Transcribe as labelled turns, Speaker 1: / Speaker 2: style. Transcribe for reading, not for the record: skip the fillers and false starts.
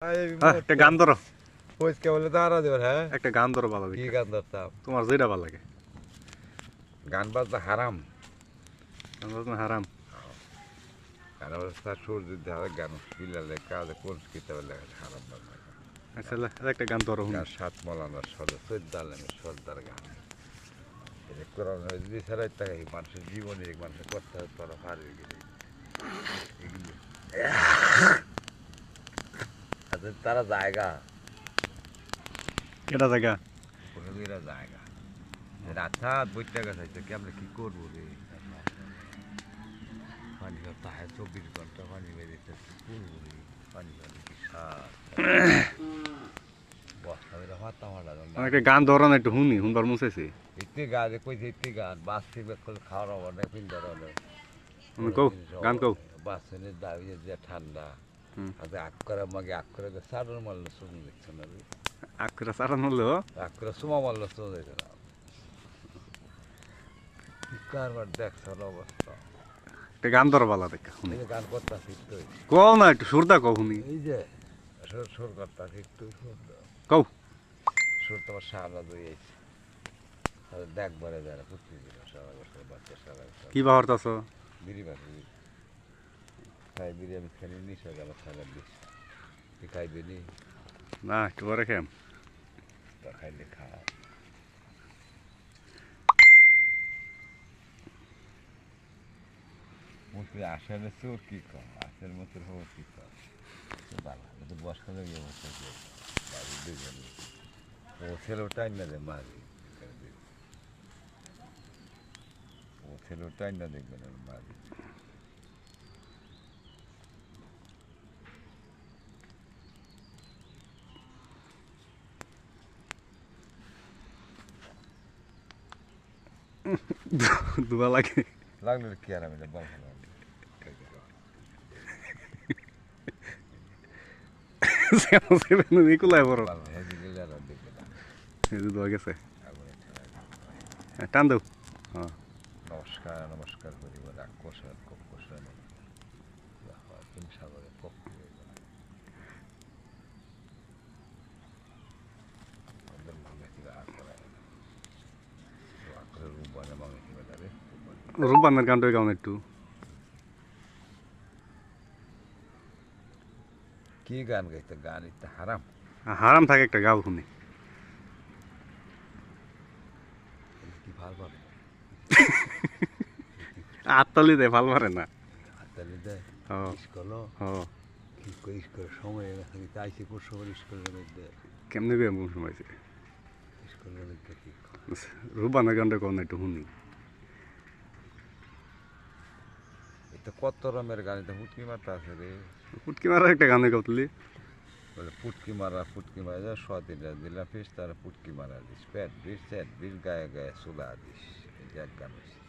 Speaker 1: একটা গান ধরো,
Speaker 2: পয়সা বলে তারা দেবেন। হ্যাঁ,
Speaker 1: একটা গান ধরো ভালো
Speaker 2: কি
Speaker 1: দেখে।
Speaker 2: গান ধরতাম?
Speaker 1: তোমার যেটা ভালো লাগে।
Speaker 2: গান বাজনা হারাম।
Speaker 1: গান বাজনা হারাম।
Speaker 2: গান বাজনা সুর যদি হয়, গান পিলালে কাজে কোন কিতাবে লেখা আছে হারাম বাজনা গান।
Speaker 1: আচ্ছা একটা গান ধরো শুনি।
Speaker 2: গান সাত মলানার সদর চোদ্দ আলমের সর্দার গান। এটা কোরআন যদি ছাড়াই থাকে মানুষের জীবনে মানুষের করতে হবে তোরা পারবে গেলে এগুলো তারা জায়গা
Speaker 1: এটা জায়গা
Speaker 2: কোনদিরা জায়গা আচ্ছা বইটা গেছে কেমন কি করবো রে পানি তাহে 24 ঘন্টা পানি বেরিয়েছে কি করবো রে পানি কি
Speaker 1: একটা গান ধরো না একটু শুনি, শুনবার মুছেছি।
Speaker 2: এতে গানে কইছে এতে গান বাসে বেকল খাওয়ার অনেক পিন্ডার অনেক
Speaker 1: কও গান কও।
Speaker 2: বাসনে দাঁড়িয়ে যে ঠান্ডা আগে আগ করে মাগে আগ করে সারুর মারলো শুনে দেখছে না রে
Speaker 1: আখরা সারান হলো
Speaker 2: আগ করে সুমা মারলো শুনে দেখছে না কারবার দেখছ অবস্থা।
Speaker 1: একটা গান ধরো ভালো দেখে শুনি।
Speaker 2: এই যে গান করতাছি একটু
Speaker 1: কও না একটু সুরদা কও শুনি।
Speaker 2: এই যে সুর করতাছি একটু
Speaker 1: কও।
Speaker 2: সুর তোমার সারা দিয়েছে দেখবারে যারা পুত্রি দিল সারা বছর বাচ্চা সারা
Speaker 1: কি বাহরতাছ?
Speaker 2: বিড়ি বাড়ি খাই বিড়ি আমি খালি নিশা গেল খাইলাম বিষ তুই খাইবি নি
Speaker 1: না একটু পরে খেম।
Speaker 2: তা খাইলে খা মুখে আসলে চোর কি কম আসের মতো হোক কি কম ভালো তো বসা লেগে বসে বাড়ি দুজন ও ছেলেটাই না রে মারি ও ছেলেটাই না দেখবেন মারি
Speaker 1: দুবা লাগে
Speaker 2: লাগলে কি আর আমি বল
Speaker 1: নিকুলাই বড়
Speaker 2: ভালো হেজি গেলে আর দেখবে না
Speaker 1: দুয়া গেছে। টান দাও। হ্যাঁ
Speaker 2: নমস্কার নমস্কার পরিবার আকর্ষণ কক্ষণ তুমি সাগরের পক্ষে
Speaker 1: রূপবানের গানটা গাও একটু।
Speaker 2: কি গান গাইতে গান ইতে হারাম
Speaker 1: হারাম থাকে একটা গাও শুনি।
Speaker 2: কি ভাল পারে
Speaker 1: আত্তালি দেয় ভাল পারে না।
Speaker 2: হাতালি দেয়
Speaker 1: হ্যাঁ
Speaker 2: স্কুল
Speaker 1: হ্যাঁ
Speaker 2: কি কই স্কুল সময় তাইছে কোন সময় স্কুলের মধ্যে
Speaker 1: কেমনি বে এমন সময়ছে
Speaker 2: স্কুলের মধ্যে কি
Speaker 1: রূপবানের গানটা গাও না একটু শুনি।
Speaker 2: এটা কত রকমের গান এটা ফুটকি মারতে আছে রে
Speaker 1: পুটকি মারা একটা গানে গাও তুলি।
Speaker 2: বলে ফুটকি মারা যায় সদিনা দিলাম ফিস তারা ফুটকি মারা দিস প্যাট বিষ গায়ে গায়ে চুলা দিস এই যে এক গান হয়েছে